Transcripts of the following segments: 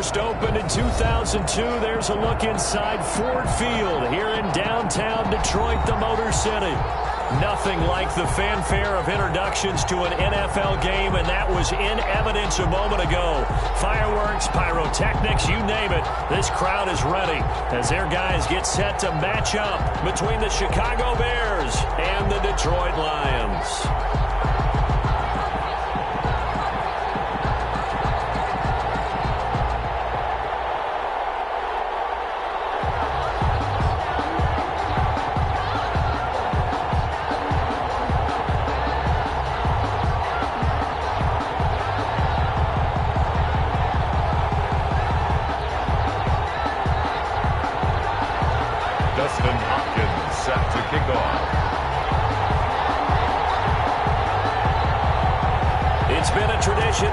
first opened in 2002. There's a look inside Ford Field here in downtown Detroit, the Motor City. Nothing like the fanfare of introductions to an NFL game, and that was in evidence a moment ago. Fireworks, pyrotechnics, you name it. This crowd is ready as their guys get set to match up between the Chicago Bears and the Detroit Lions.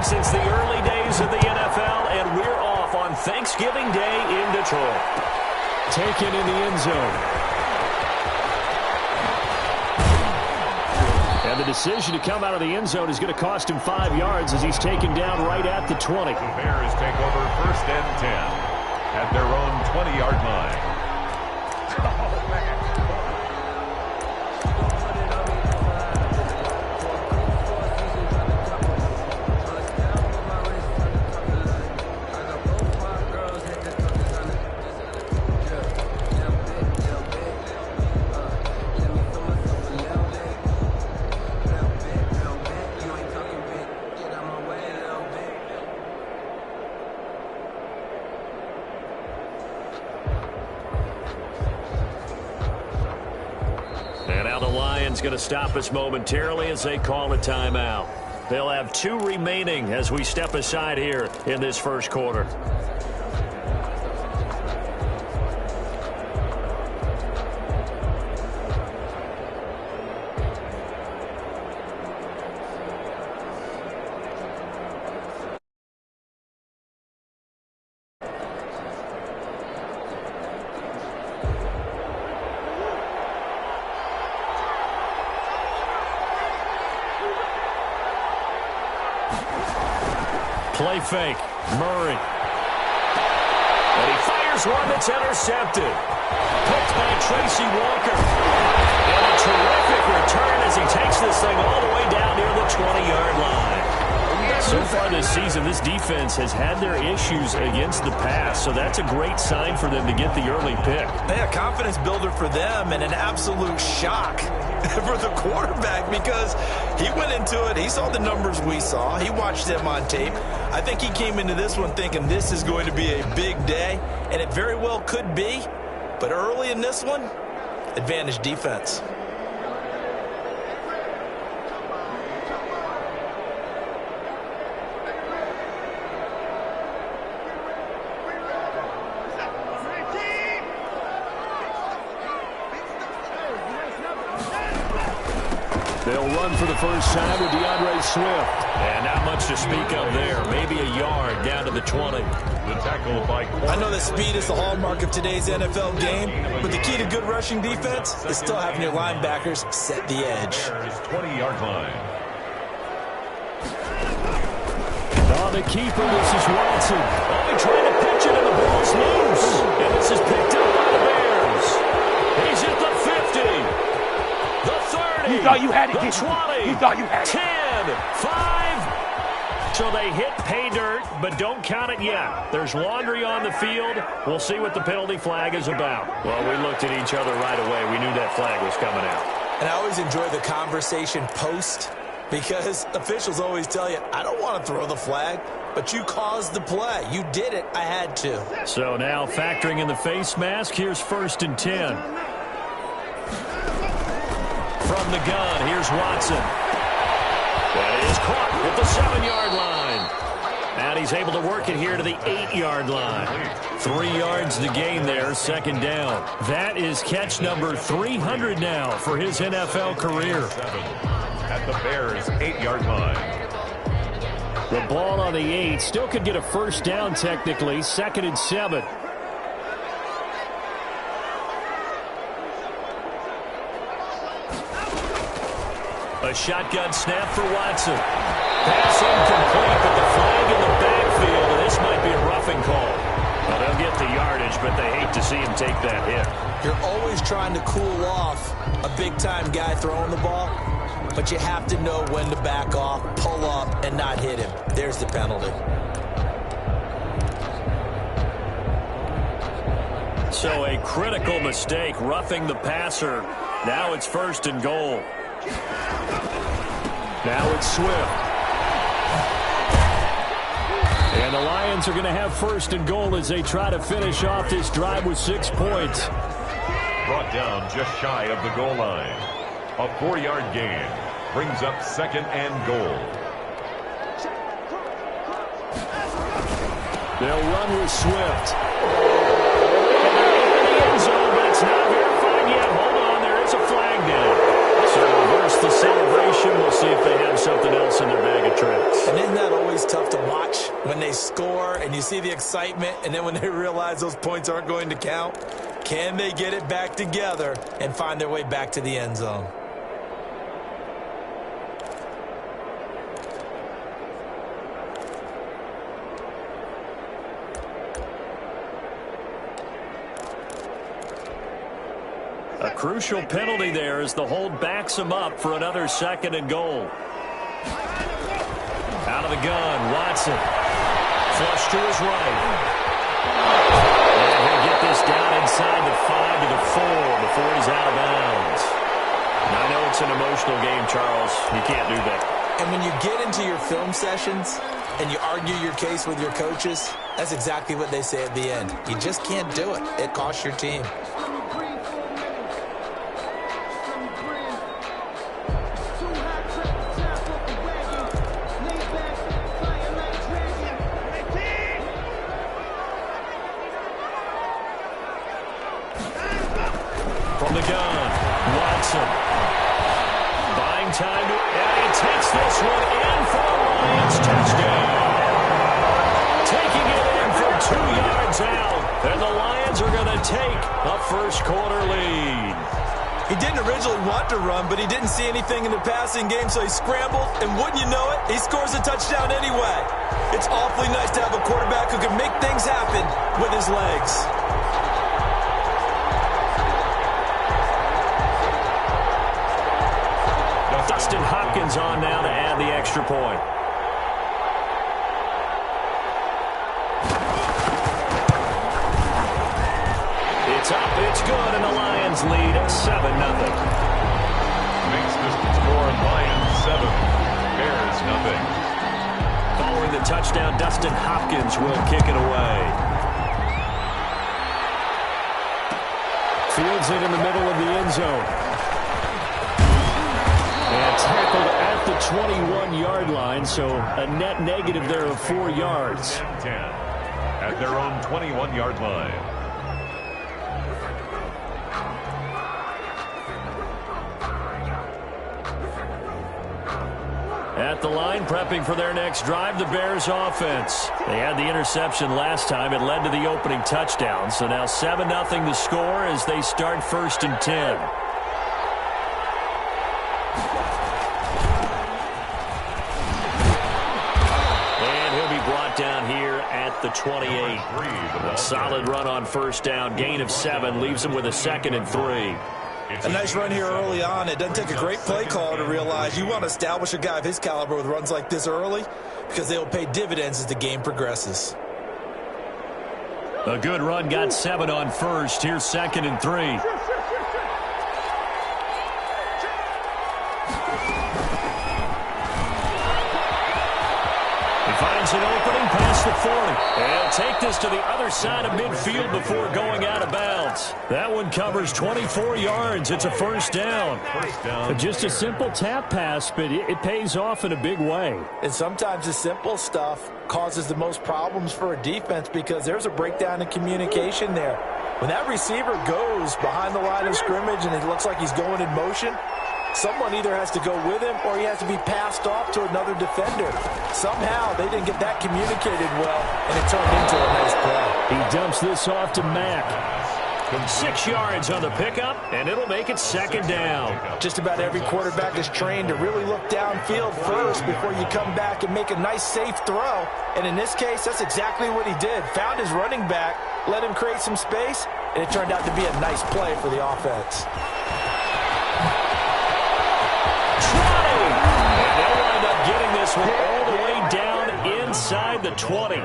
Since the early days of the NFL, and we're off on Thanksgiving Day in Detroit. Taken in the end zone. And the decision to come out of the end zone is going to cost him 5 yards as he's taken down right at the 20. The Bears take over 1st and 10 at their own 20-yard line. Going to stop us momentarily as they call a timeout. They'll have 2 remaining as we step aside here in this first quarter. Play fake. Murray. And he fires one that's intercepted. Picked by Tracy Walker. And a terrific return as he takes this thing all the way down near the 20-yard line. So far this season, this defense has had their issues against the pass, so that's a great sign for them to get the early pick. Yeah, confidence builder for them and an absolute shock for the quarterback because he went into it. He saw the numbers we saw. He watched them on tape. I think he came into this one thinking this is going to be a big day, and it very well could be. But early in this one, advantage defense. They'll run for the first time with DeAndre Swift. And not much to speak of there. Maybe a yard down to the 20. The tackle by I know that speed is the hallmark of today's NFL game, but the key to good rushing defense is still having your linebackers set the edge. 20-yard line. On the keeper, this is Watson. Only trying to pitch it, and the ball's loose. And this is picked up by the Bears. He's at the 50. The 30. You thought you had it, the 20. You thought you had it. 10, 5. So they hit pay dirt, but don't count it yet. There's laundry on the field. We'll see what the penalty flag is about. Well, we looked at each other right away. We knew that flag was coming out. And I always enjoy the conversation post because officials always tell you, I don't want to throw the flag, but you caused the play. You did it. I had to. So now factoring in the face mask, here's 1st and 10. From the gun, here's Watson. That is caught at the 7-yard line. And he's able to work it here to the 8-yard line. 3 yards to gain there, 2nd down. That is catch number 300 now for his NFL career. At the Bears' 8-yard line. The ball on the 8 still could get a first down technically, 2nd and 7. A shotgun snap for Watson. Pass incomplete, but the flag in the backfield. And this might be a roughing roughing call. Well, they'll get the yardage, but they hate to see him take that hit. You're always trying to cool off a big-time guy throwing the ball, but you have to know when to back off, pull up, and not hit him. There's the penalty. So a critical mistake, roughing the passer. Now it's 1st and goal. Now it's Swift. And the Lions are going to have 1st and goal as they try to finish off this drive with 6 points. Brought down just shy of the goal line. A 4-yard gain brings up 2nd and goal. They'll run with Swift. Zone, but it's not verified yet. Hold on, there is a flag down. So reverse the celebration. We'll see if they have something else in their bag of tricks. And isn't that always tough to watch when they score and you see the excitement, and then when they realize those points aren't going to count? Can they get it back together and find their way back to the end zone? A crucial penalty there as the hold backs him up for another 2nd and goal. Out of the gun, Watson. Flush to his right. And he'll get this down inside the 5 to the 4 before he's out of bounds. Now, I know it's an emotional game, Charles. You can't do that. And when you get into your film sessions and you argue your case with your coaches, that's exactly what they say at the end. You just can't do it. It costs your team. From the gun, Watson. Buying time, and he takes this one in for a Lions touchdown. Taking it in from 2 yards out, and the Lions are going to take a first-quarter lead. He didn't originally want to run, but he didn't see anything in the passing game, so he scrambled, and wouldn't you know it, he scores a touchdown anyway. It's awfully nice to have a quarterback who can make things happen with his legs. Dustin Hopkins on now to add the extra point. It's up, it's good, and the Lions lead 7-0. Makes the score Lions 7, Bears nothing. Following the touchdown, Dustin Hopkins will kick it away. Fields it in the middle of the end zone. And tackled at the 21-yard line, so a net negative there of 4 yards. 10 at their own 21-yard line. At the line, prepping for their next drive, the Bears offense. They had the interception last time. It led to the opening touchdown. So now 7-0 the score as they start 1st and 10. Down here at the 28. A solid run on 1st down. Gain of 7 leaves them with a 2nd and 3. A nice run here early on. It doesn't take a great play call to realize you want to establish a guy of his caliber with runs like this early because they will pay dividends as the game progresses. A good run, got 7 on 1st. Here's 2nd and 3. Finds an opening past the 40. And take this to the other side of midfield before going out of bounds. That one covers 24 yards. It's a 1st down. Just a simple tap pass, but it pays off in a big way. And sometimes the simple stuff causes the most problems for a defense because there's a breakdown in communication there. When that receiver goes behind the line of scrimmage and it looks like he's going in motion, someone either has to go with him or he has to be passed off to another defender. Somehow they didn't get that communicated well, and it turned into a nice play. He dumps this off to Mack. 6 yards on the pickup, and it'll make it second down. Just about every quarterback is trained to really look downfield first before you come back and make a nice, safe throw. And in this case, that's exactly what he did. Found his running back, let him create some space, and it turned out to be a nice play for the offense. And they'll wind up getting this one all the way down inside the 20.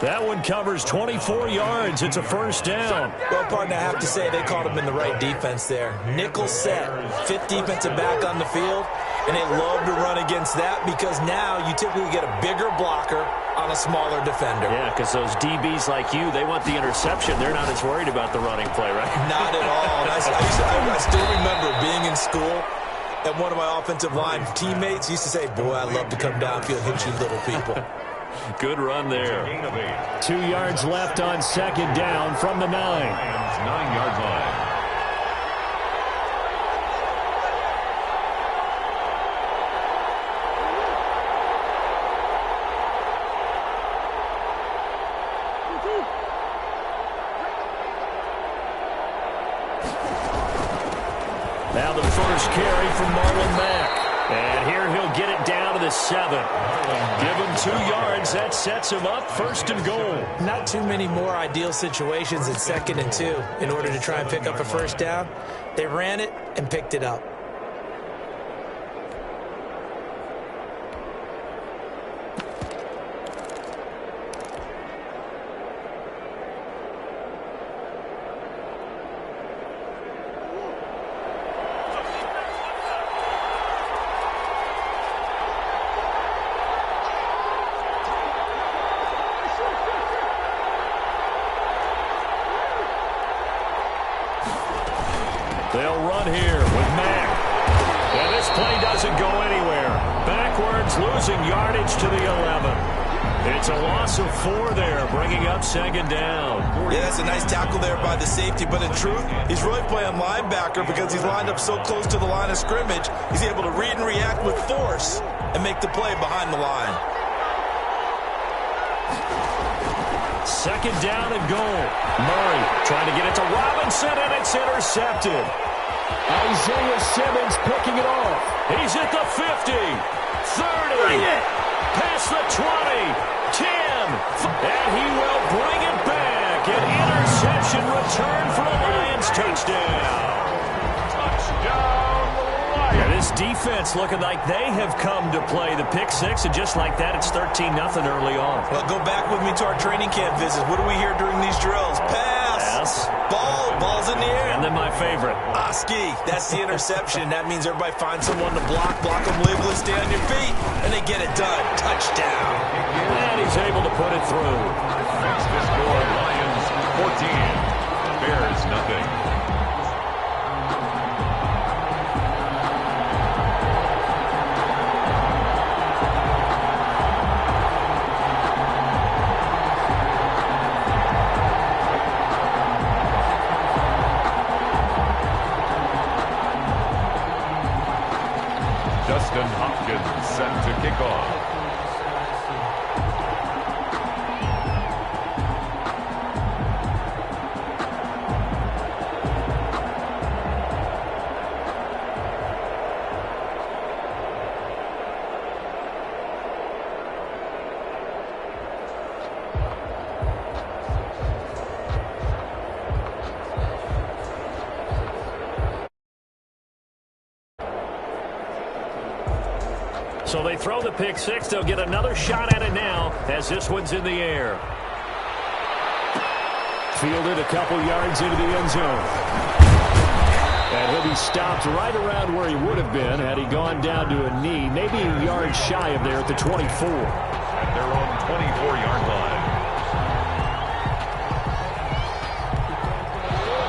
That one covers 24 yards. It's a first down. Well, partner, I have to say they caught him in the right defense there. Nickel set, 5th defensive back on the field, and they love to run against that because now you typically get a bigger blocker on a smaller defender. Yeah, because those DBs like you, they want the interception. They're not as worried about the running play, right? Not at all. I still remember being in school, and one of my offensive line teammates used to say, boy, I love to come downfield, hit you little people. Good run there. 2 yards left on second down from the 9. 9-yard line. Now the first carry from Marlon Mack. And here he'll get it down to the 7. Give him 2 yards. That sets him up first and goal. Not too many more ideal situations at 2nd and 2 in order to try and pick up a first down. They ran it and picked it up. They'll run here with Mack. And this play doesn't go anywhere. Backwards, losing yardage to the 11. It's a loss of 4 there, bringing up second down. Yeah, that's a nice tackle there by the safety, but in truth, he's really playing linebacker because he's lined up so close to the line of scrimmage, he's able to read and react with force and make the play behind the line. Second down and goal. Murray trying to get it to Robinson, and it's intercepted. Isaiah Simmons picking it off. He's at the 50, 30, past the 20, 10, and he will bring it back. An interception return for a Lions touchdown. And this defense looking like they have come to play the pick 6, and just like that, it's 13-0 early on. Well, go back with me to our training camp visits. What do we hear during these drills? Pass. Ball's in the air. And then my favorite. Oski, that's the interception. That means everybody finds someone to block them legally, stay on your feet, and they get it done. Touchdown. And he's able to put it through. Makes the score Lions 14, Bears nothing. Justin Hopkins set to kick off. So they throw the pick 6. They'll get another shot at it now as this one's in the air. Fielded a couple yards into the end zone. And he'll be stopped right around where he would have been had he gone down to a knee, maybe a yard shy of there at the 24. At their own 24-yard line.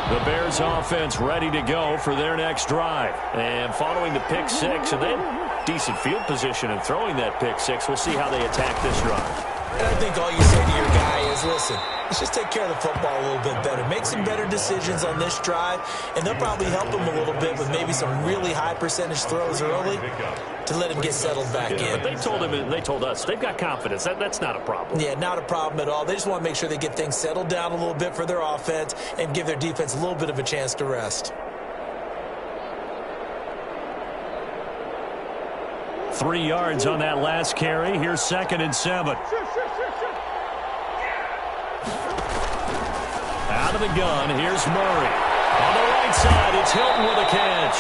The Bears offense ready to go for their next drive. And following the pick 6, and then decent field position and throwing that pick 6, we'll see how they attack this drive. And I think all you say to your guy is, listen, let's just take care of the football a little bit better. Make some better decisions on this drive, and they'll probably help him a little bit with maybe some really high percentage throws early to let him get settled back in. But they told us they've got confidence. That's not a problem. Yeah, not a problem at all. They just want to make sure they get things settled down a little bit for their offense and give their defense a little bit of a chance to rest. 3 yards on that last carry. Here's 2nd and 7. Out of the gun, here's Murray. On the right side, it's Hilton with a catch.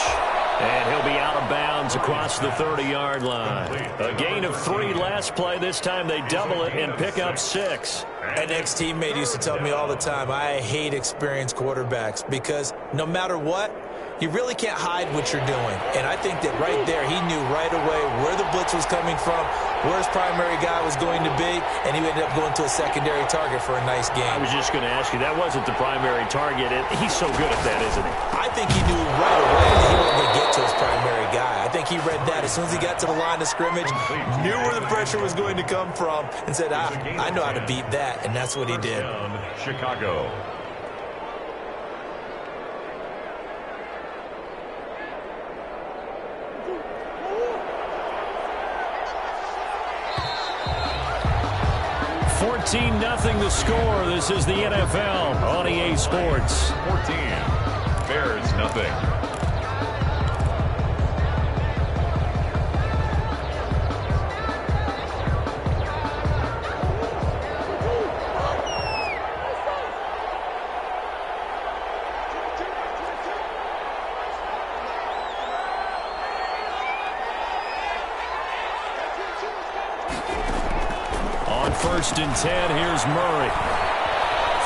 And he'll be out of bounds across the 30-yard line. A gain of 3 last play. This time they double it and pick up 6. An ex-teammate used to tell me all the time, I hate experienced quarterbacks because no matter what, you really can't hide what you're doing. And I think that right there, he knew right away where the blitz was coming from, where his primary guy was going to be, and he ended up going to a secondary target for a nice game. I was just going to ask you, that wasn't the primary target. He's so good at that, isn't he? I think he knew right away that he wasn't going to get to his primary guy. I think he read that as soon as he got to the line of scrimmage, knew where the pressure was going to come from, and said, I know how to beat that, and that's what he did. Chicago. Nothing the score. This is the NFL on EA Sports. 14. Bears nothing. First and 10, here's Murray.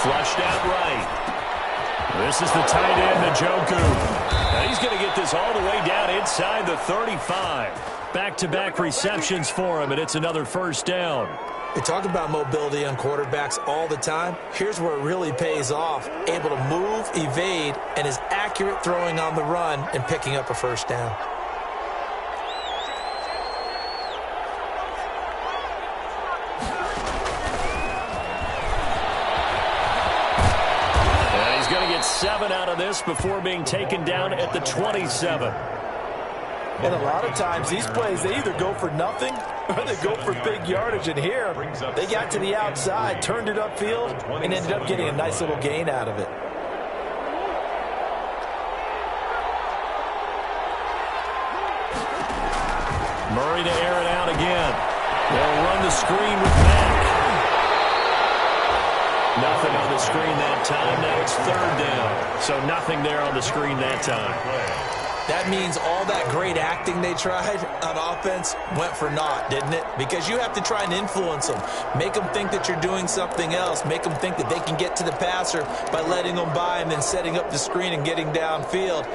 Flushed out right. This is the tight end, Njoku. Now he's going to get this all the way down inside the 35. Back-to-back receptions for him, and it's another first down. We talk about mobility on quarterbacks all the time. Here's where it really pays off. Able to move, evade, and is accurate throwing on the run and picking up a first down. Going to get 7 out of this before being taken down at the 27. And a lot of times these plays, they either go for nothing or they go for big yardage. And here, they got to the outside, turned it upfield, and ended up getting a nice little gain out of it. Murray to air it out again. They'll run the screen with Mack. Nothing on the screen that time. Now it's 3rd down. So nothing there on the screen that time. That means all that great acting they tried on offense went for naught, didn't it? Because you have to try and influence them. Make them think that you're doing something else. Make them think that they can get to the passer by letting them by and then setting up the screen and getting downfield.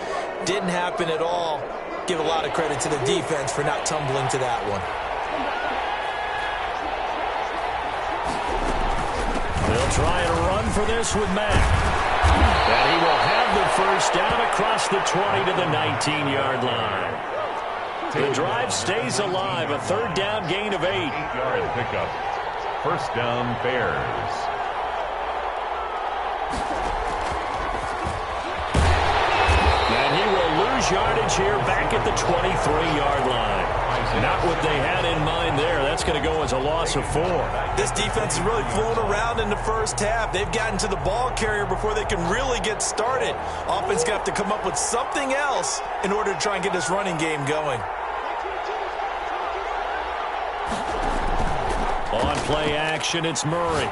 Didn't happen at all. Give a lot of credit to the defense for not tumbling to that one. They'll try and run for this with Mack. And he will have the first down across the 20 to the 19-yard line. The drive stays alive. A 3rd down gain of 8. 8-yard pickup. First down, Bears. And he will lose yardage here back at the 23-yard line. Not what they had in mind there. That's going to go as a loss of 4. This defense is really flown around in the first half. They've gotten to the ball carrier before they can really get started. Offense got to come up with something else in order to try and get this running game going. On play action, it's Murray.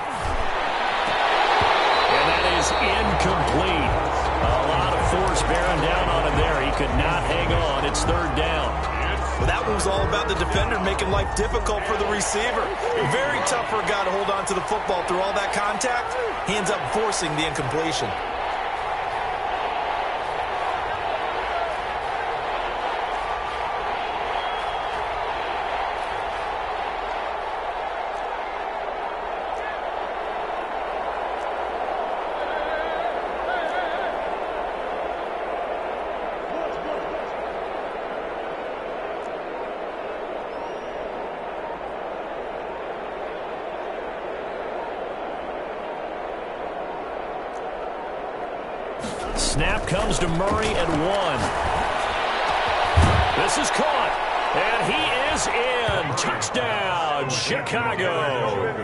And that is incomplete. A lot of force bearing down on him there. He could not hang on. It's 3rd down. Well, that was all about the defender making life difficult for the receiver. Very tough for a guy to hold on to the football through all that contact. He ends up forcing the incompletion. snap comes to Murray at 1. This is caught, and he is in. Touchdown, Chicago.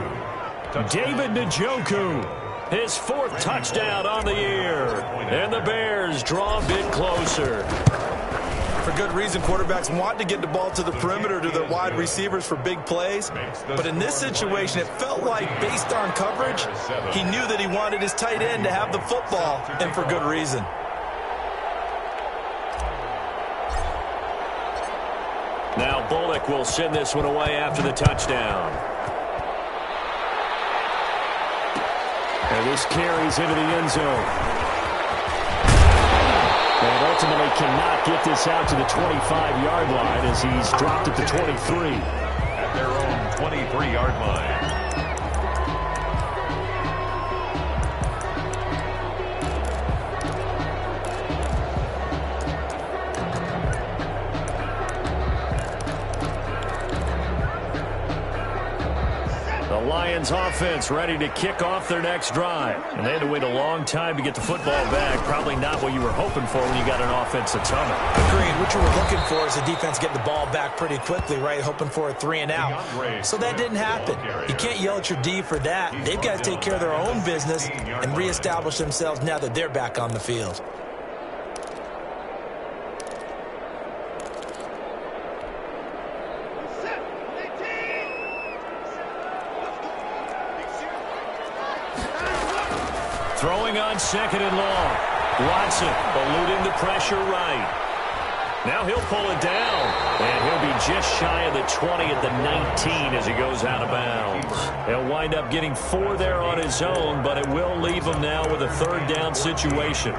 David Njoku, his 4th touchdown on the year. And the Bears draw a bit closer. For good reason, quarterbacks want to get the ball to the perimeter to their wide receivers for big plays. But in this situation, it felt like, based on coverage, he knew that he wanted his tight end to have the football, and for good reason. Now Bullock will send this one away after the touchdown. And this carries into the end zone. And ultimately cannot get this out to the 25-yard line as he's dropped at the 23. At their own 23-yard line. Lions offense ready to kick off their next drive. And they had to wait a long time to get the football back. Probably not what you were hoping for when you got an offense that's humming. Agreed. What you were looking for is the defense getting the ball back pretty quickly, right? Hoping for a 3 and out. So that didn't happen. You can't yell at your D for that. They've got to take care of their own business and reestablish themselves now that they're back on the field. Throwing on 2nd and long. Watson eluding the pressure right. Now he'll pull it down. And he'll be just shy of the 20 at the 19 as he goes out of bounds. He'll wind up getting 4 there on his own, but it will leave him now with a 3rd down situation.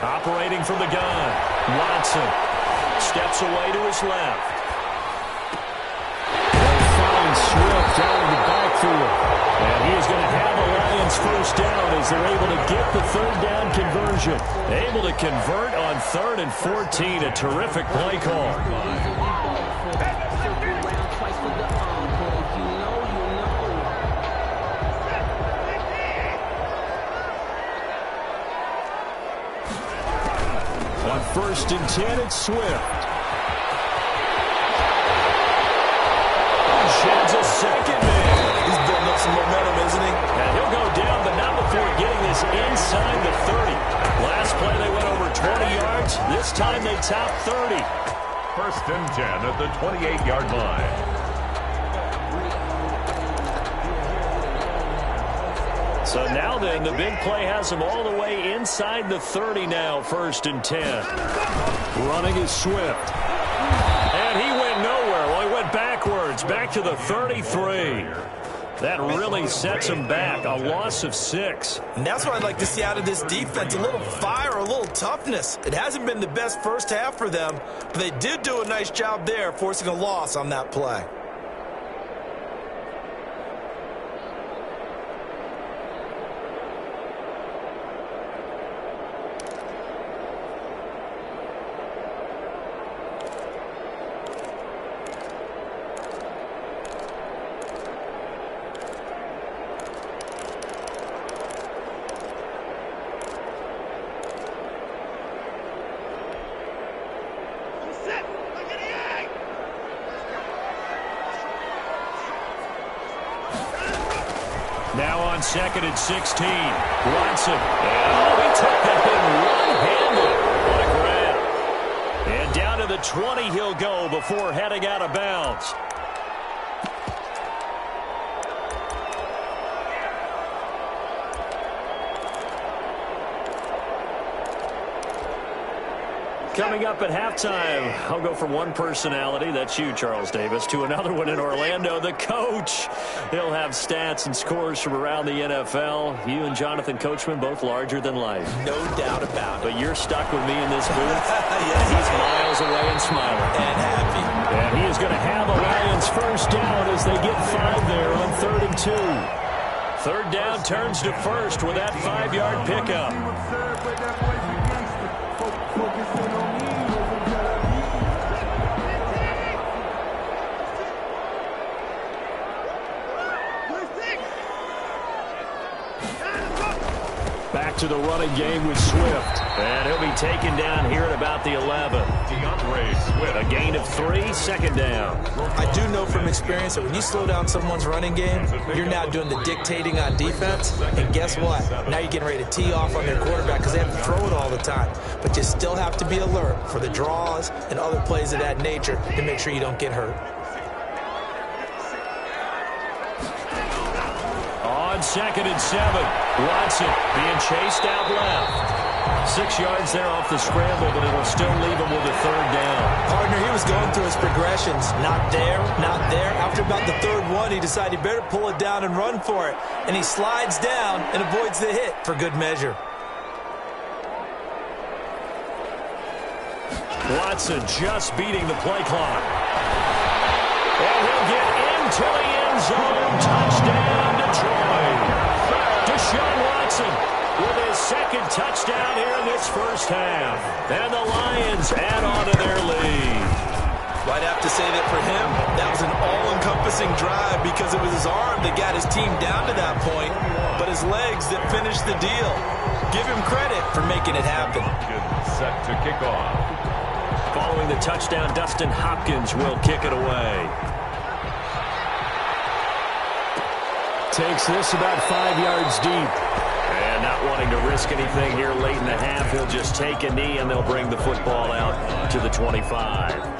Operating from the gun, Watson steps away to his left. They'll find Swift out of the backfield. And he is going to have a Lions 1st down as they're able to get the 3rd down conversion. Able to convert on 3rd and 14. A terrific play call. On 1st and 10, it's Swift. Sheds a 2nd man. He's building up some momentum, isn't he? And he'll go down, but not before getting this inside the 30. Last play, they went over 20 yards. This time, they top 30. 1st and 10 at the 28-yard line. So now then, the big play has him all the way inside the 30 now, 1st and 10. Running is Swift. And he went nowhere. Well, he went backwards, back to the 33. That really sets him back, a loss of 6. And that's what I'd like to see out of this defense, a little fire, a little toughness. It hasn't been the best first half for them, but they did do a nice job there, forcing a loss on that play. Now on 2nd and 16. Watson. Oh, he took that in one-handed. What a grab. And down to the 20 he'll go before heading out of bounds. Coming up at halftime, I'll go from one personality, that's you, Charles Davis, to another one in Orlando, the coach. He'll have stats and scores from around the NFL. You and Jonathan Coachman, both larger than life. No doubt about it. But you're stuck with me in this booth. Yes, he's miles away and smiling. And happy. And he is going to have a Lions 1st down as they get 5 there on 3rd and 2. Third down turns to first with that 5-yard pickup. Back to the running game with Swift. And he'll be taken down here at about the 11. A gain of 3, second down. I do know from experience that when you slow down someone's running game, you're now doing the dictating on defense. And guess what? Now you're getting ready to tee off on their quarterback because they have to throw it all the time. But you still have to be alert for the draws and other plays of that nature to make sure you don't get hurt. On 2nd and 7, Watson being chased out left. 6 yards there off the scramble, but it'll still leave him with a third down. Partner, he was going through his progressions. Not there, not there. After about the third one, he decided he better pull it down and run for it. And he slides down and avoids the hit for good measure. Watson just beating the play clock. And he'll get into the end zone. Touchdown, Detroit. Deshaun Watson with his second touchdown here in this first half. And the Lions add on to their lead. I'd have to say that for him, that was an all-encompassing drive because it was his arm that got his team down to that point, but his legs that finished the deal. Give him credit for making it happen. Set to kick off. Following the touchdown, Dustin Hopkins will kick it away. Takes this about 5 yards deep. And not wanting to risk anything here late in the half, he'll just take a knee and they'll bring the football out to the 25.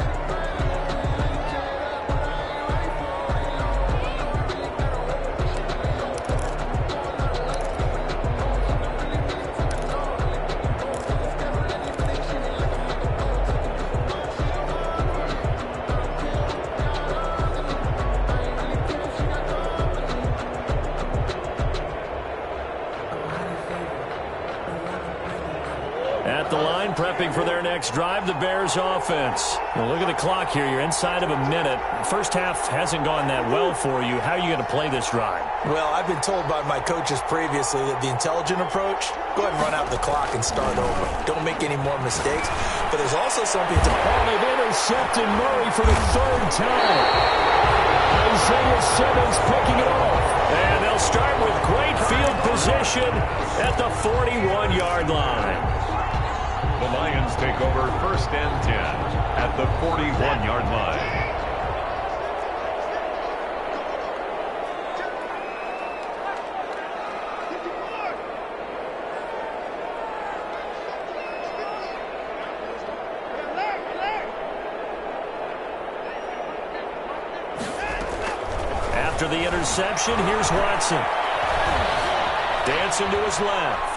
At the line, prepping for their next drive, the Bears offense. Well, look at the clock here. You're inside of a minute. First half hasn't gone that well for you. How are you going to play this drive? Well, I've been told by my coaches previously that the intelligent approach, go ahead and run out the clock and start over. Don't make any more mistakes. But there's also something to... Oh, they've intercepted Murray for the third time. Isaiah Simmons picking it off. And they'll start with great field position at the 41-yard line. The Lions take over 1st and 10 at the 41-yard line. After the interception, here's Watson. Dancing to his left.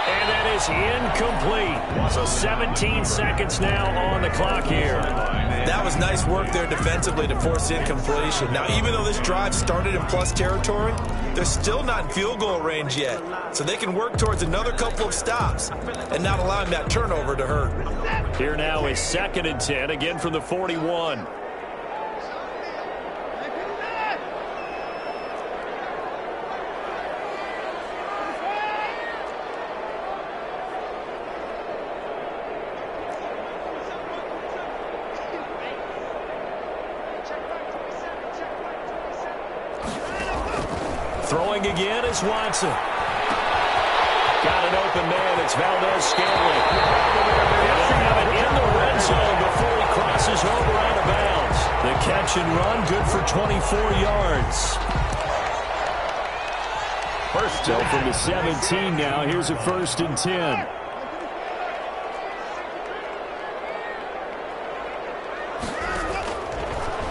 And that is incomplete. So 17 seconds now on the clock here. That was nice work there defensively to force incompletion. Now, even though this drive started in plus territory, they're still not in field goal range yet. So they can work towards another couple of stops and not allowing that turnover to hurt. Here now is 2nd and 10, again from the 41. Throwing again is Watson. Got an open man. It's Valdez-Scantling. He'll have it in the red zone before he crosses over out of bounds. The catch and run, good for 24 yards. So from the 17 now, here's a 1st and 10.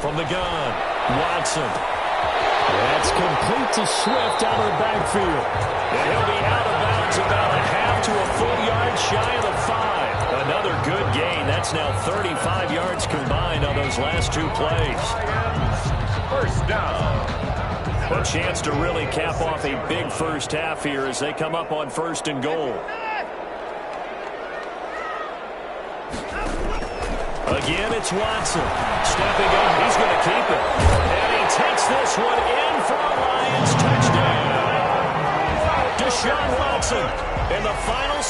From the gun, Watson. That's complete to Swift out of the backfield. And he'll be out of bounds about a half to a full yard shy of the 5. Another good gain. That's now 35 yards combined on those last 2 plays. 1st down. A chance to really cap off a big first half here as they come up on 1st and goal. Again, it's Watson. Stepping up, he's going to keep it. And he takes this one in for a Lions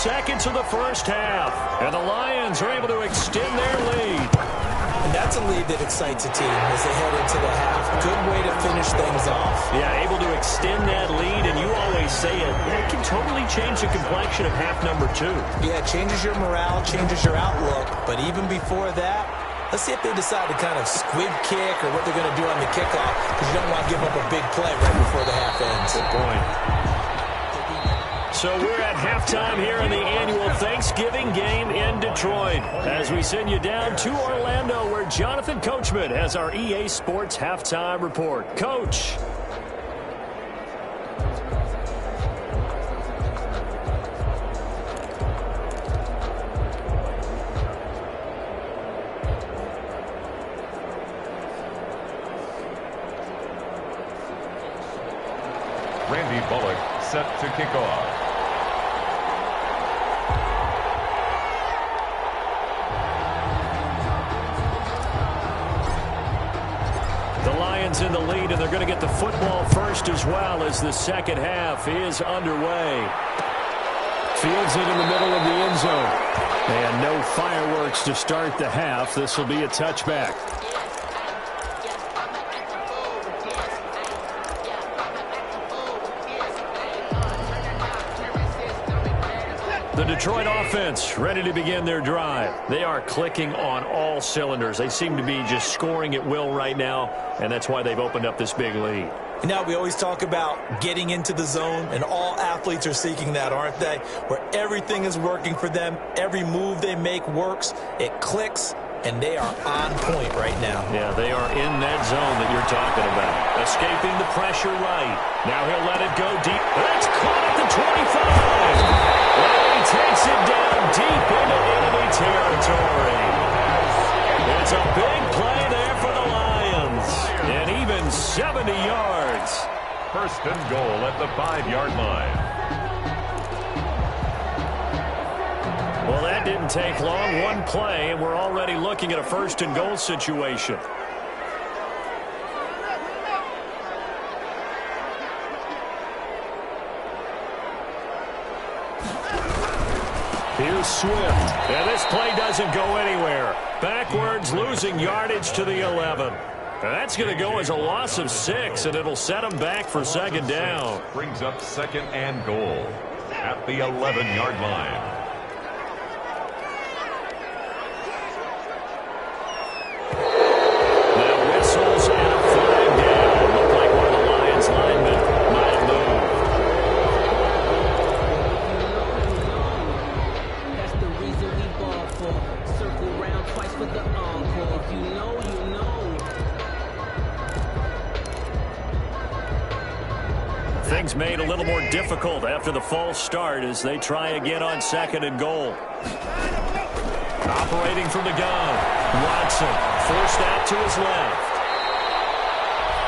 seconds of the first half. And the Lions are able to extend their lead. And that's a lead that excites a team as they head into the half. Good way to finish things off. Yeah, able to extend that lead, and you always say it can totally change the complexion of half number 2. Yeah, it changes your morale, changes your outlook. But even before that, let's see if they decide to kind of squib kick or what they're going to do on the kickoff, because you don't want to give up a big play right before the half ends. Good point. So we're at halftime here in the annual Thanksgiving game in Detroit as we send you down to Orlando where Jonathan Coachman has our EA Sports halftime report. Coach. Randy Bullock set to kick off. The Lions in the lead, and they're going to get the football first as well as the second half is underway. Fields it in the middle of the end zone. And no fireworks to start the half. This will be a touchback. The Detroit offense ready to begin their drive. They are clicking on all cylinders. They seem to be just scoring at will right now, and that's why they've opened up this big lead. Now, we always talk about getting into the zone, and all athletes are seeking that, aren't they? Where everything is working for them, every move they make works, it clicks, and they are on point right now. Yeah, they are in that zone that you're talking about. Escaping the pressure right. Now he'll let it go deep. That's caught at the 25. He takes it down deep into enemy territory. It's a big play there for the Lions. And even 70 yards. First and goal at the 5-yard line. Well, that didn't take long. One play, and we're already looking at a first and goal situation. Here's Swift. And this play doesn't go anywhere. Backwards, losing yardage to the 11. And that's going to go as a loss of 6, and it'll set them back for second down. Brings up second and goal at the 11-yard line. Now whistles and a flag down. Looked like one of the Lions linemen might have moved. That's the reason we ball for. Circle round twice for the encore. If you know, you know. Things made a little more difficult after the false start as they try again on second and goal. Operating from the gun. Watson forced out to his left.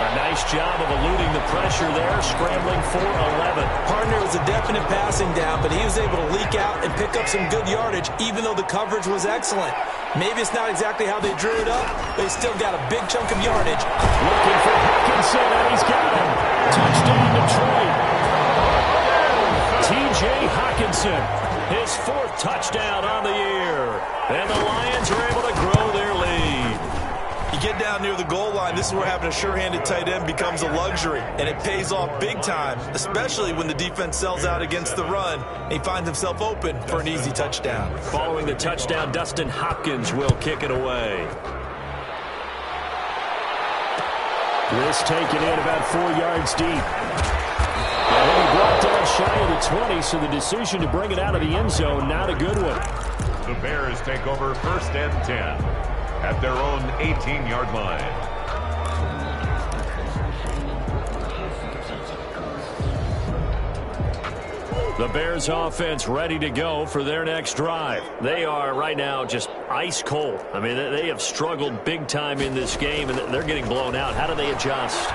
A nice job of eluding the pressure there, scrambling for 11. Partner was a definite passing down, but he was able to leak out and pick up some good yardage, even though the coverage was excellent. Maybe it's not exactly how they drew it up, but he still got a big chunk of yardage. Looking for Hockenson, and he's got him. Touchdown, Detroit. T.J. Hockenson, his 4th touchdown on the year. And the Lions are able to grow their lead. You get down near the goal line, this is where having a sure-handed tight end becomes a luxury, and it pays off big time, especially when the defense sells out against the run, and he finds himself open for an easy touchdown. Following the touchdown, Dustin Hopkins will kick it away. This taken in about 4 yards deep. And he'll be brought down shy of the 20, so the decision to bring it out of the end zone, not a good one. The Bears take over first and 10 at their own 18-yard line. The Bears offense ready to go for their next drive. They are right now just ice cold. I mean, they have struggled big time in this game, and they're getting blown out. How do they adjust?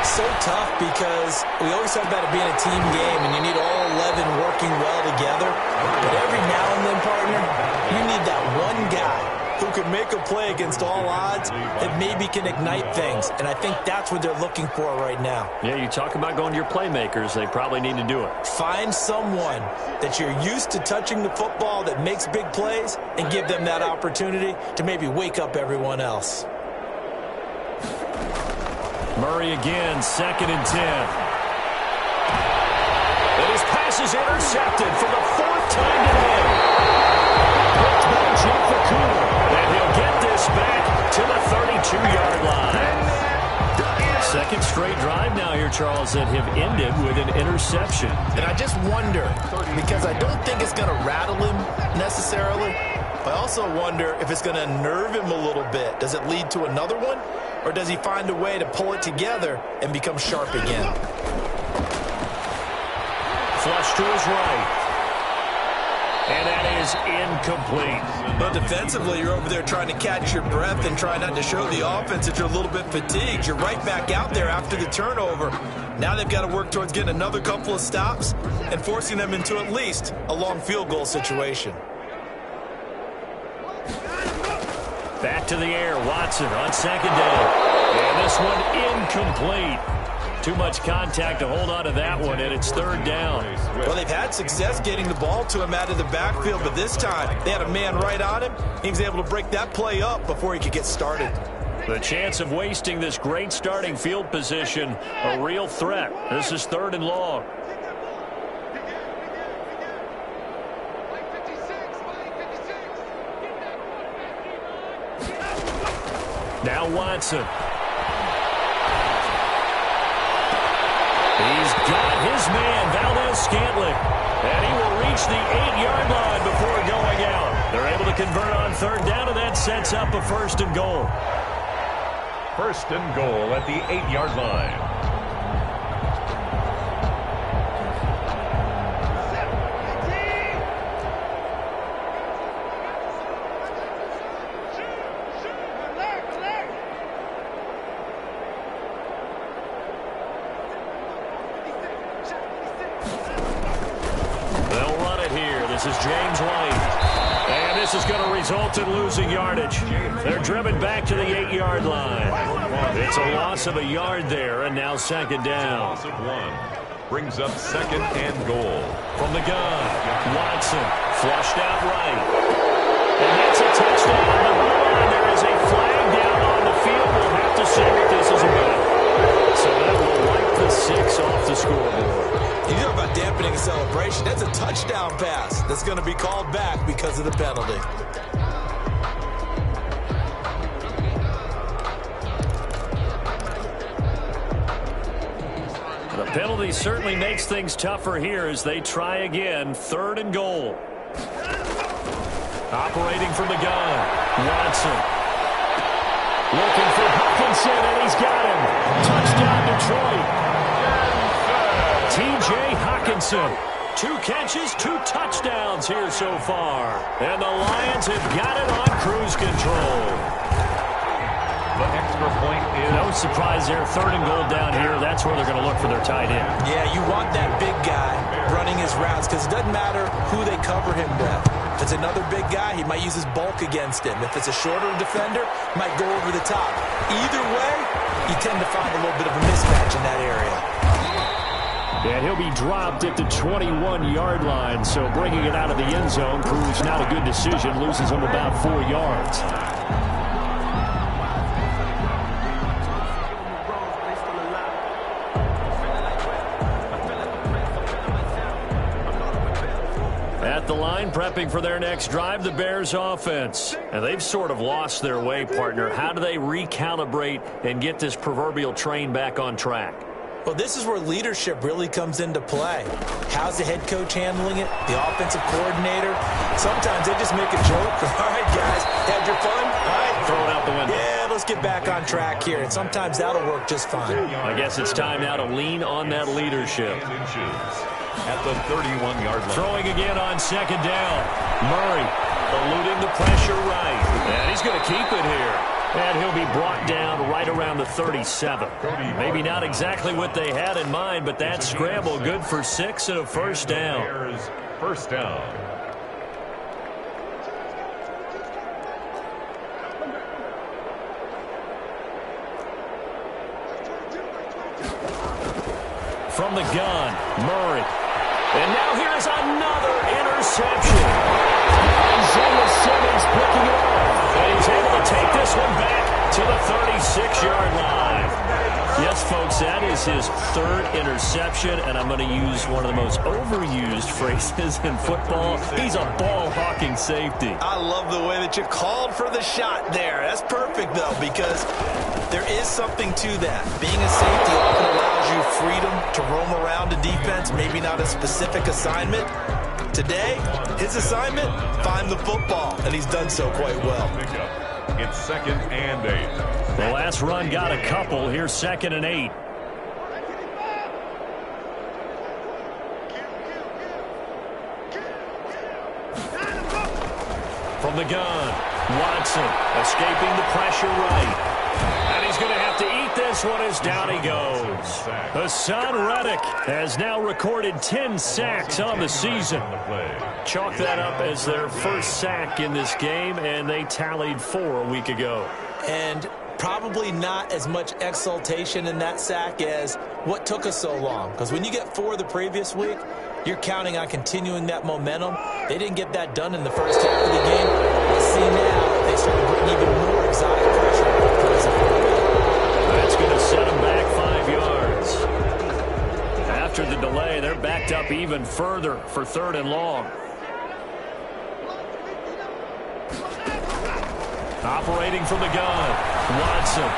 So tough because we always talk about it being a team game, and you need all 11 working well together. But every now and then, partner, you need that one guy who can make a play against all odds that maybe can ignite things. And I think that's what they're looking for right now. Yeah, you talk about going to your playmakers. They probably need to do it. Find someone that you're used to touching the football that makes big plays and give them that opportunity to maybe wake up everyone else. Murray again, 2nd and 10. And his pass is intercepted for the 4th time today. Picked by Jeff Okuda. And he'll get this back to the 32-yard line. Second straight drive now here, Charles, that have ended with an interception. And I just wonder, because I don't think it's going to rattle him necessarily, but I also wonder if it's going to nerve him a little bit. Does it lead to another one? Or does he find a way to pull it together and become sharp again? Flush to his right. And that is incomplete. But defensively, you're over there trying to catch your breath and try not to show the offense that you're a little bit fatigued. You're right back out there after the turnover. Now they've got to work towards getting another couple of stops and forcing them into at least a long field goal situation. Back to the air, Watson on 2nd down. And this one incomplete. Too much contact to hold on to that one, and it's 3rd down. Well, they've had success getting the ball to him out of the backfield, but this time they had a man right on him. He was able to break that play up before he could get started. The chance of wasting this great starting field position, a real threat. This is 3rd and long. Now Watson. He's got his man, Valdez-Scantling. And he will reach the 8-yard line before going out. They're able to convert on 3rd down, and that sets up a 1st and goal. 1st and goal at the 8-yard line. This is James White. And this is going to result in losing yardage. They're driven back to the 8-yard line. It's a loss of a yard there, and now 2nd down. Loss of 1. Brings up 2nd and goal. From the gun, Watson flushed out right. And that's a touchdown on the run. There is a flag down on the field. We'll have to see what this is about. So that will wipe the 6 off the scoreboard. You know about dampening a celebration. That's a touchdown pass that's going to be called back because of the penalty. The penalty certainly makes things tougher here as they try again. 3rd and goal. Operating from the gun, Watson. Looking for Hutchinson, and he's got him. Touchdown, Detroit. T.J. Hockenson, 2 catches, 2 touchdowns here so far. And the Lions have got it on cruise control. The extra point is... No surprise there, 3rd and goal down here. That's where they're going to look for their tight end. Yeah, you want that big guy running his routes because it doesn't matter who they cover him with. If it's another big guy, he might use his bulk against him. If it's a shorter defender, he might go over the top. Either way, you tend to find a little bit of a mismatch in that area. And he'll be dropped at the 21-yard line, so bringing it out of the end zone proves not a good decision, loses him about 4 yards. At the line, prepping for their next drive, the Bears offense. And they've sort of lost their way, partner. How do they recalibrate and get this proverbial train back on track? Well, this is where leadership really comes into play. How's the head coach handling it? The offensive coordinator? Sometimes they just make a joke. All right, guys, had your fun? All right. Throw it out the window. Yeah, let's get back on track here. And sometimes that'll work just fine. I guess it's time now to lean on that leadership. At the 31-yard line. Throwing again on 2nd down. Murray eluding the pressure right. And he's going to keep it here. And he'll be brought down right around the 37. Maybe not exactly what they had in mind, but that scramble good for 6 and a 1st down. 1st down. From the gun, Murray. And now here's another interception. Isaiah Simmons picking it up. And he's able to take this one back to the 36-yard line. Yes, folks, that is his third interception, and I'm going to use one of the most overused phrases in football. He's a ball-hawking safety. I love the way that you called for the shot there. That's perfect, though, because there is something to that. Being a safety often allows you freedom to roam around a defense, maybe not a specific assignment. Today, his assignment, find the football, and he's done so quite well. It's 2nd and 8. The last run got a couple. Here's 2nd and 8. From the gun, Watson escaping the pressure right. And he's going to have to eat this one as down he goes. Hassan Reddick has now recorded 10 sacks on the season. Chalk that up as their first sack in this game, and they tallied 4 a week ago. And probably not as much exultation in that sack as what took us so long. Because when you get 4 the previous week, you're counting on continuing that momentum. They didn't get that done in the first half of the game. Let's see now if they start to bring even more exotic pressure. That's going to set them back 5 yards. After the delay, they're backed up even further for 3rd and long. Operating from the gun, Watson.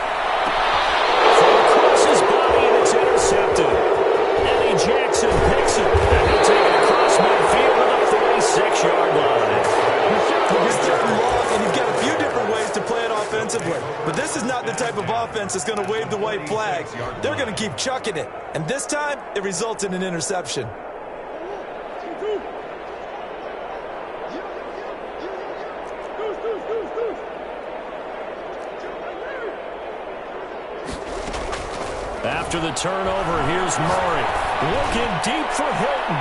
From across his body, and it's intercepted. Eddie Jackson picks it, and he'll take it across midfield to the 36-yard line. He's getting long, and you've got a few different ways to play it offensively. But this is not the type of offense that's going to wave the white flag. They're going to keep chucking it. And this time, it results in an interception. After the turnover, here's Murray. Looking deep for Hilton.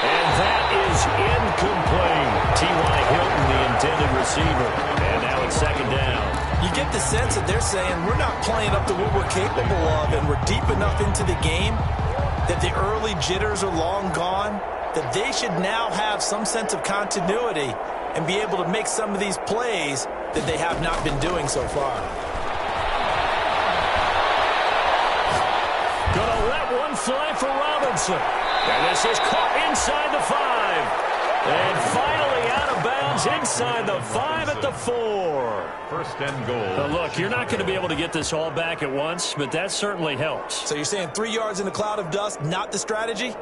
And that is incomplete. T.Y. Hilton, the intended receiver. And now it's 2nd down. You get the sense that they're saying we're not playing up to what we're capable of, and we're deep enough into the game that the early jitters are long gone, that they should now have some sense of continuity and be able to make some of these plays that they have not been doing so far. Gonna let one fly for Robinson. And this is caught inside the 5. And finally out of bounds inside the 5 at the 4. 1st and goal. Look, you're not going to be able to get this all back at once, but that certainly helps. So you're saying 3 yards in a cloud of dust, not the strategy?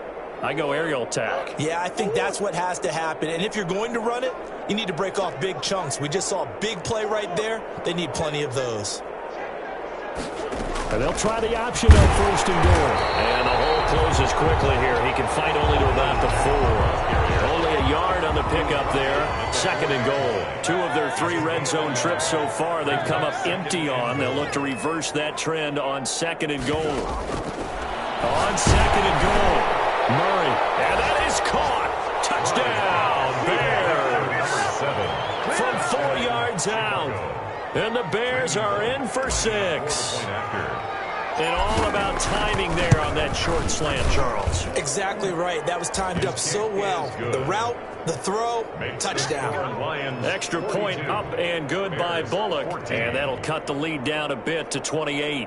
I go aerial attack. Yeah, I think that's what has to happen. And if you're going to run it, you need to break off big chunks. We just saw a big play right there. They need plenty of those. And they'll try the option on 1st and goal. And the hole closes quickly here. He can fight only to about the 4. Only a yard on the pickup there. 2nd and goal. 2 of their 3 red zone trips so far they've come up empty on. They'll look to reverse that trend on 2nd and goal. On 2nd and goal, Murray. And that is caught. Touchdown, Bears. From 4 yards out. And the Bears are in for 6. And all about timing there on that short slant, Charles. Exactly right. That was timed up so well. The route, the throw, touchdown. Extra point up and good by Bullock. And that'll cut the lead down a bit to 28.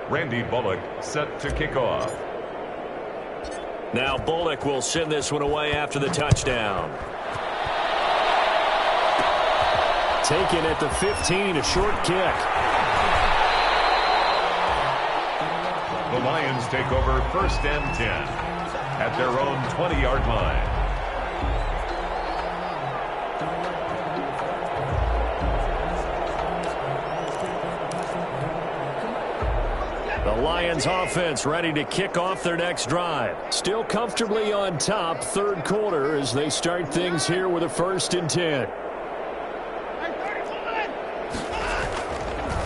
Randy Bullock set to kick off. Now Bullock will send this one away after the touchdown. Taken at the 15, a short kick. The Lions take over 1st and 10 at their own 20-yard line. The Lions offense ready to kick off their next drive. Still comfortably on top, third quarter, as they start things here with a 1st and 10.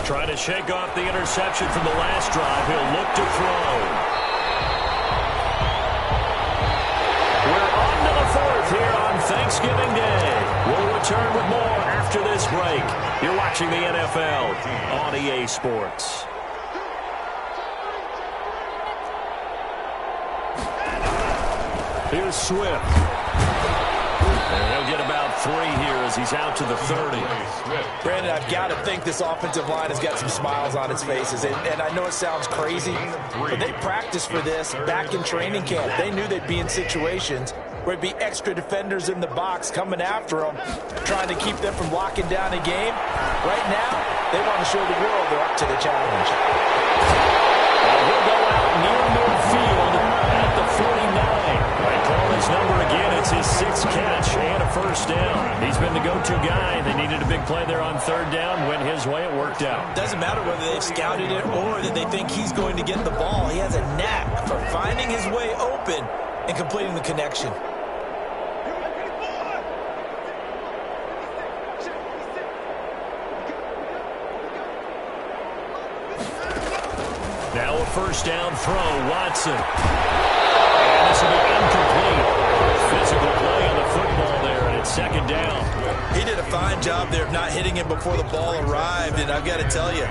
Trying to shake off the interception from the last drive. He'll look to throw. We're on to the 4th here on Thanksgiving Day. We'll return with more after this break. You're watching the NFL on EA Sports. Here's Swift. And he'll get about 3 here as he's out to the 30. Brandon, I've got to think this offensive line has got some smiles on its faces. And I know it sounds crazy, but they practiced for this back in training camp. They knew they'd be in situations where it'd be extra defenders in the box coming after them, trying to keep them from locking down a game. Right now, they want to show the world they're up to the challenge. He'll go out near midfield at the 49. They call his number again. It's his 6th catch and a 1st down. He's been the go-to guy. They needed a big play there on 3rd down. Went his way. It worked out. Doesn't matter whether they've scouted it or that they think he's going to get the ball. He has a knack for finding his way open and completing the connection. Now a 1st down throw, Watson. And this will be incomplete. Physical play on the football there, and it's 2nd down. He did a fine job there of not hitting him before the ball arrived, and I've got to tell you,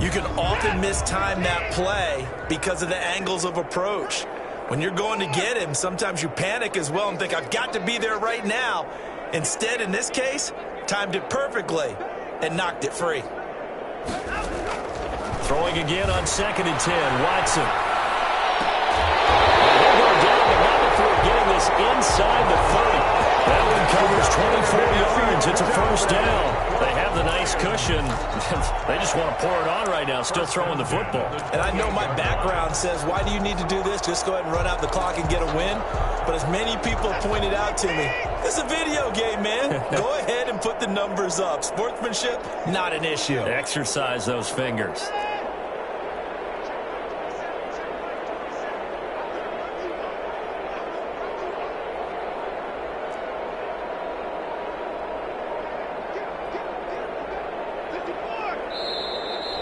you can often mistime that play because of the angles of approach. When you're going to get him, sometimes you panic as well and think, I've got to be there right now. Instead, in this case, timed it perfectly and knocked it free. Throwing again on 2nd and 10, Watson. He'll go down, but not before getting this inside the 30. That one covers 24 yards. It's a 1st down. They have the nice cushion. They just want to pour it on right now, still throwing the football. And I know my background says, why do you need to do this? Just go ahead and run out the clock and get a win. But as many people pointed out to me, it's a video game, man. Go ahead and put the numbers up. Sportsmanship, not an issue. Exercise those fingers.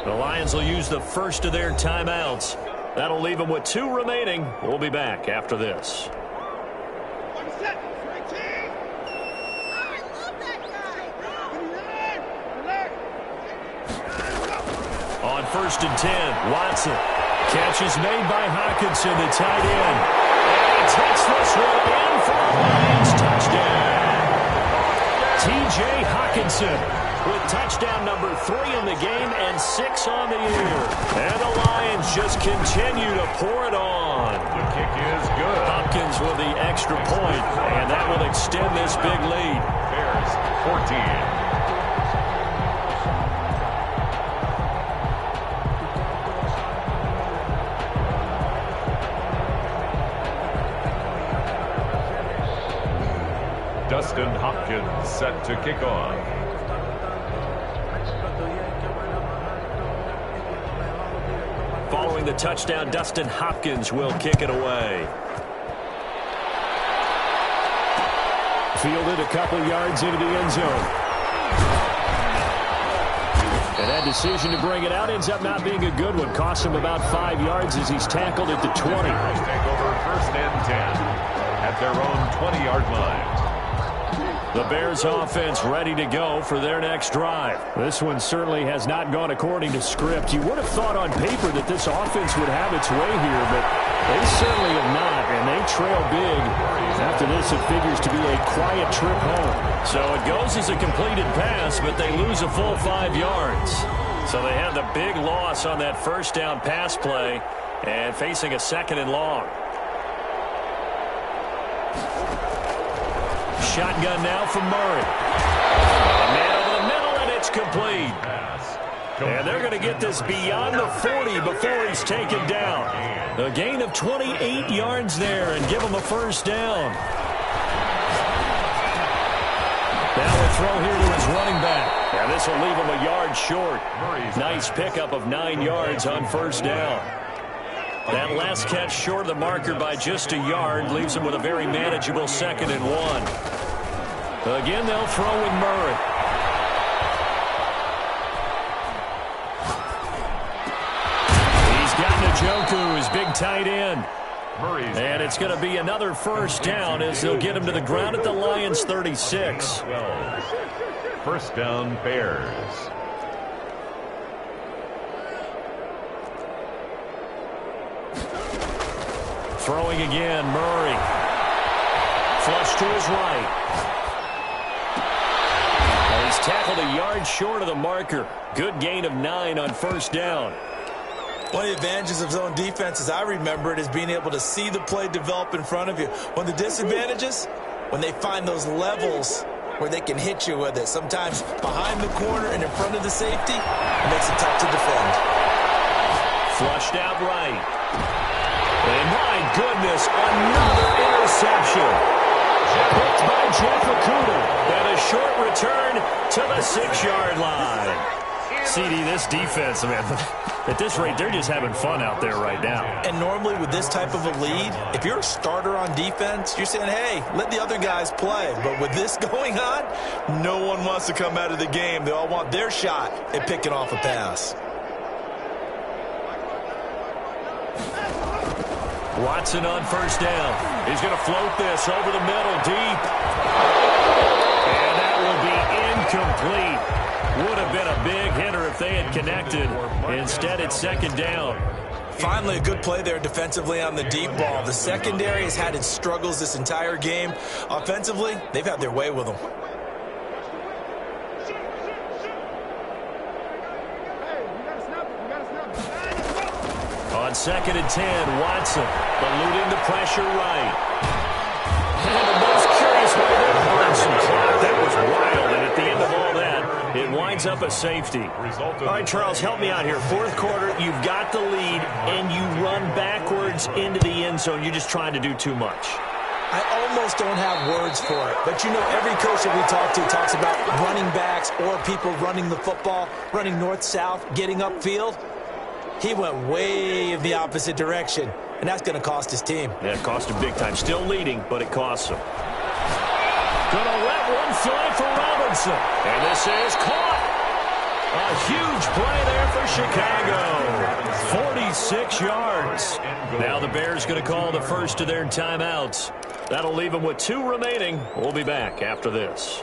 The Lions will use the 1st of their timeouts. That'll leave them with 2 remaining. We'll be back after this. On 1st and 10, Watson. Catch is made by Hockenson, the tight end. And he takes this one in for a Lions touchdown. T.J. Hockenson with touchdown number 3 in the game and 6 on the year. And the Lions just continue to pour it on. The kick is good. Hopkins with the extra point, and that will extend this big lead. Bears 14. Dustin Hopkins set to kick off. Following the touchdown, Dustin Hopkins will kick it away. Fielded a couple yards into the end zone. And that decision to bring it out ends up not being a good one. Costs him about 5 yards as he's tackled at the 20. Take over 1st and 10 at their own 20-yard line. The Bears offense ready to go for their next drive. This one certainly has not gone according to script. You would have thought on paper that this offense would have its way here, but they certainly have not, and they trail big. After this, it figures to be a quiet trip home. So it goes as a completed pass, but they lose a full 5 yards. So they have the big loss on that 1st down pass play and facing a 2nd and long. Shotgun now from Murray. A man over the middle, and it's complete. And they're going to get this beyond the 40 before he's taken down. A gain of 28 yards there and give him a 1st down. Now a throw here to his running back. Yeah, this will leave him a yard short. Nice pickup of 9 yards on first down. That last catch short of the marker by just a yard leaves him with a very manageable 2nd and 1. Again, they'll throw with Murray. He's got Njoku, his big tight end. And it's going to be another first down as they'll get him to the ground at the Lions' 36. First down, Bears. Throwing again, Murray. Flush to his right. And he's tackled a yard short of the marker. Good gain of 9 on first down. One of the advantages of zone defense, as I remember it, is being able to see the play develop in front of you. One of the disadvantages, when they find those levels where they can hit you with it. Sometimes behind the corner and in front of the safety, it makes it tough to defend. Flushed out right. And my goodness, another interception. Picked by Jeff Okudah. And a short return to the 6-yard line. CD, this defense, man, at this rate, they're just having fun out there right now. And normally with this type of a lead, if you're a starter on defense, you're saying, hey, let the other guys play. But with this going on, no one wants to come out of the game. They all want their shot at picking off a pass. Watson on first down. He's going to float this over the middle, deep. And that will be incomplete. Would have been a big hitter if they had connected. Instead, it's 2nd down. Finally, a good play there defensively on the deep ball. The secondary has had its struggles this entire game. Offensively, they've had their way with them. On 2nd and 10, Watson eluding the pressure right. And the most curious way they burned some clock. That was wild, and at the end of all that, it winds up a safety. All right, Charles, help me out here. 4th quarter, you've got the lead, and you run backwards into the end zone. You're just trying to do too much. I almost don't have words for it. But, you know, every coach that we talk to talks about running backs or people running the football, running north-south, getting upfield. He went way in the opposite direction, and that's going to cost his team. Yeah, it cost him big time. Still leading, but it costs him. Going to let one fly for Robinson. And this is caught. A huge play there for Chicago. 46 yards. Now the Bears going to call the first of their timeouts. That'll leave them with 2 remaining. We'll be back after this.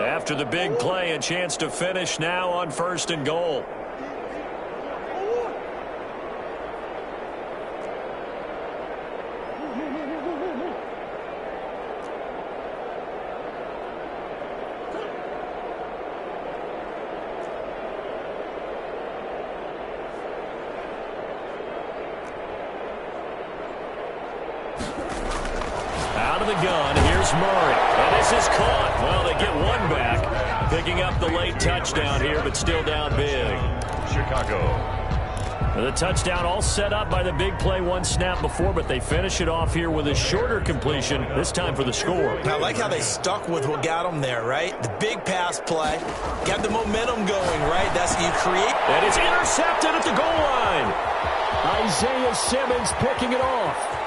After the big play, a chance to finish now on 1st and goal. Out of the gun, here's Murray. And this is caught. Well, they get one back. Picking up the late touchdown here, but still down big. Chicago. The touchdown all set up by the big play 1 snap before, but they finish it off here with a shorter completion, this time for the score. I like how they stuck with what got them there, right? The big pass play, got the momentum going, right? That's what you create. And it's intercepted at the goal line. Isaiah Simmons picking it off.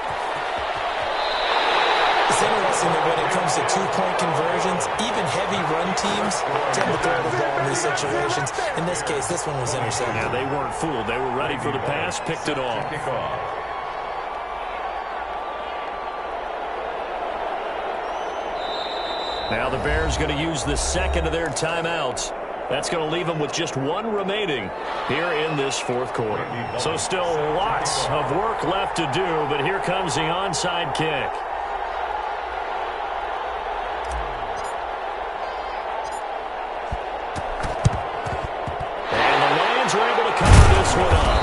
It's interesting that when it comes to 2-point conversions, even heavy run teams tend to throw the ball in these situations. In this case, this one was intercepted. Yeah, they weren't fooled. They were ready for the pass, picked it off. Now the Bears going to use the 2nd of their timeouts. That's going to leave them with just 1 remaining here in this 4th quarter. So still lots of work left to do, but here comes the onside kick. Are able to cover this one up.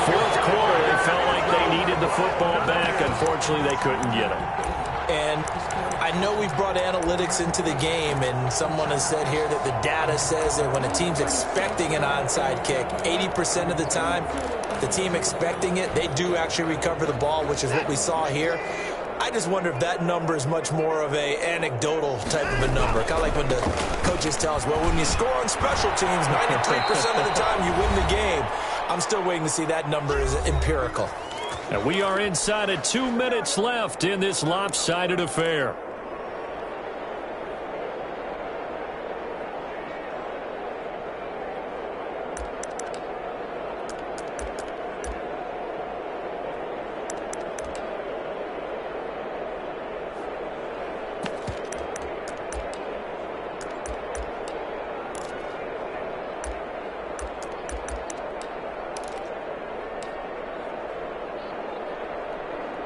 4th quarter, they felt like they needed the football back. Unfortunately, they couldn't get it. And I know we've brought analytics into the game, and someone has said here that the data says that when a team's expecting an onside kick, 80% of the time, the team expecting it, they do actually recover the ball, which is what we saw here. I just wonder if that number is much more of a anecdotal type of a number. Kind of like when the coaches tell us, well, when you score on special teams, 93% of the time you win the game. I'm still waiting to see that number is empirical. And we are inside of 2 minutes left in this lopsided affair.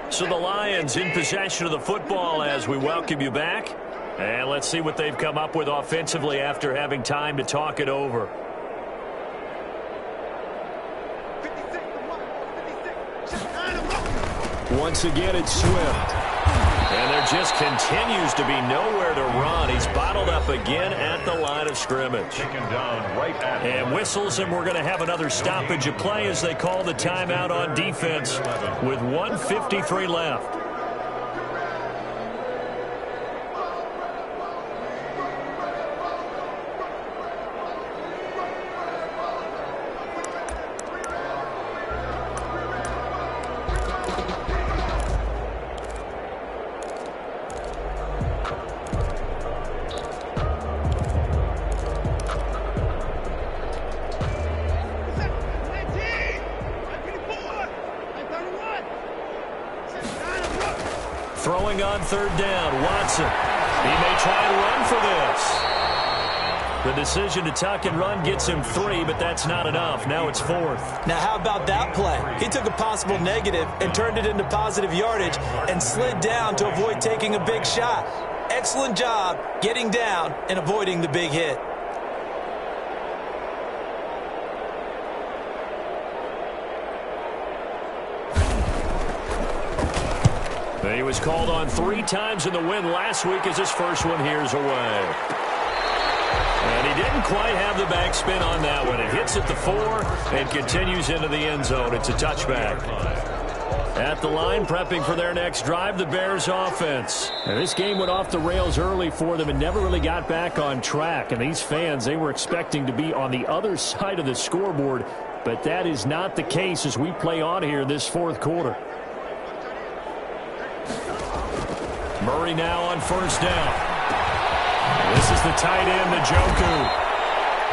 So the Lions in possession of the football as we welcome you back. And let's see what they've come up with offensively after having time to talk it over. Once again, it's Swift. And there just continues to be nowhere to run. He's bottled up again at the line of scrimmage. Taken down right at and whistles, and we're going to have another stoppage of play as they call the timeout on defense with 1:53 left. Throwing on third down, Watson. He may try and run for this. The decision to tuck and run gets him 3, but that's not enough. Now it's 4th. Now how about that play? He took a possible negative and turned it into positive yardage and slid down to avoid taking a big shot. Excellent job getting down and avoiding the big hit. He was called on 3 times in the win last week as his first one here's away. And he didn't quite have the backspin on that one. It hits at the 4 and continues into the end zone. It's a touchback. At the line, prepping for their next drive, the Bears offense. And this game went off the rails early for them and never really got back on track. And these fans, they were expecting to be on the other side of the scoreboard. But that is not the case as we play on here in this 4th quarter. Murray now on first down. This is the tight end, Njoku.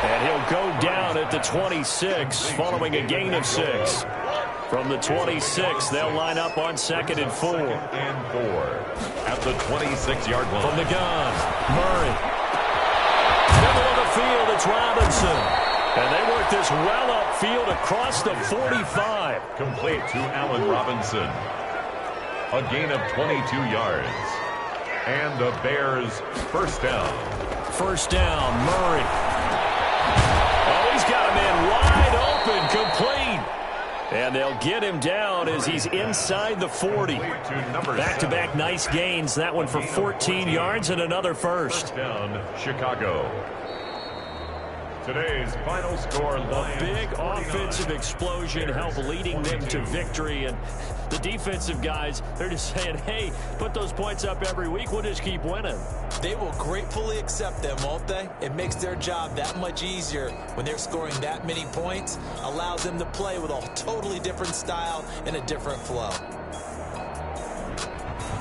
And he'll go down at the 26 following a gain of 6. From the 26, they'll line up on 2nd and 4. And 4 at the 26-yard line. From the gun, Murray. Middle of the field, it's Robinson. And they work this well upfield across the 45. Complete to Allen Robinson. A gain of 22 yards. And the Bears first down. First down, Murray. Oh, he's got a man wide open, complete. And they'll get him down as he's inside the 40. Back-to-back nice gains. That one for 14 yards and another first. First down, Chicago. Today's final score, a big offensive explosion helped leading them to victory. And the defensive guys, they're just saying, hey, put those points up every week. We'll just keep winning. They will gratefully accept them, won't they? It makes their job that much easier when they're scoring that many points. Allows them to play with a totally different style and a different flow.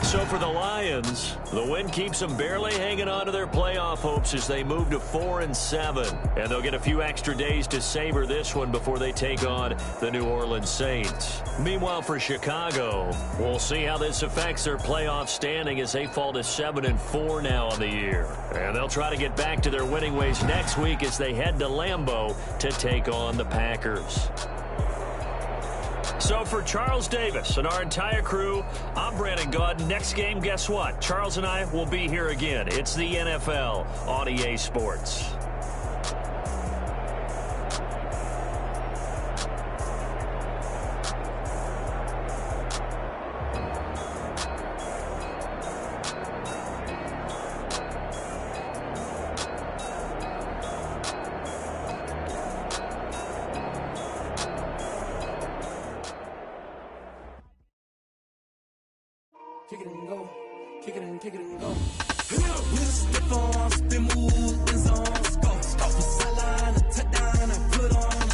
So for the Lions, the win keeps them barely hanging on to their playoff hopes as they move to 4-7. And they'll get a few extra days to savor this one before they take on the New Orleans Saints. Meanwhile, for Chicago, we'll see how this affects their playoff standing as they fall to 7-4 now on the year. And they'll try to get back to their winning ways next week as they head to Lambeau to take on the Packers. So for Charles Davis and our entire crew, I'm Brandon Gaudin. Next game, guess what? Charles and I will be here again. It's the NFL on EA Sports. Kick it and go. Kick it and go. Whisper on, spin move, and zones. Go. Sideline, a touchdown, I put on